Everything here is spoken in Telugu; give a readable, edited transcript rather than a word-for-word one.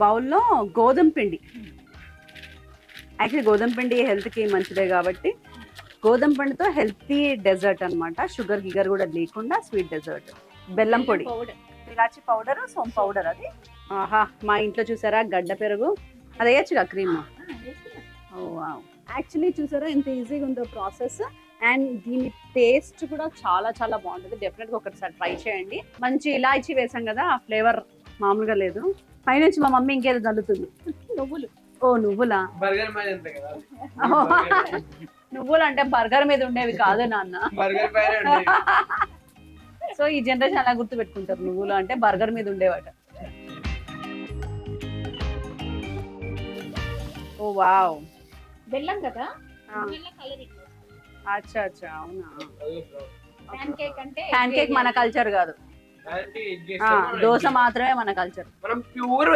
బౌల్లో గోధుమ పిండి. యాక్చువల్లీ గోధుమ పిండి హెల్త్కి మంచిదే కాబట్టి గోధుమ పిండితో హెల్తీ డెజర్ట్ అనమాట. షుగర్ గిగర్ కూడా లేకుండా స్వీట్ డెజర్ట్. బెల్లం పొడి, ఇలాచి పౌడర్, సోమ్ పౌడర్. అది ఆహా, మా ఇంట్లో చూసారా గడ్డ పెరుగు, అది వేయచ్చుగా క్రీమ్. యాక్చువల్లీ చూసారా ఎంత ఈజీగా ఉందో ప్రాసెస్. అండ్ దీని టేస్ట్ కూడా చాలా చాలా బాగుంటుంది. డెఫినెట్గా ఒకటిసారి ట్రై చేయండి. మంచి ఇలాచీ వేసాం కదా, ఆ ఫ్లేవర్ మామూలుగా లేదు. పైనుంచి మా మమ్మీ ఇంకేదో చల్లుతుంది. నువ్వులు. ఓ నువ్వులా? నువ్వులు అంటే బర్గర్ మీద ఉండేవి కాదు నాన్న. సో ఈ జనరేషన్ అలా గుర్తు పెట్టుకుంటారు, నువ్వులు అంటే బర్గర్ మీద ఉండేవాట. ఓ వావ్, బెల్లం కదా. అచ్చా అచ్చా, అవునా. ప్యాన్ కేక్ అంటే ప్యాన్ కేక్ మన కల్చర్ కాదు, దోశ మాత్రమే మన కల్చర్. మనం ప్యూర్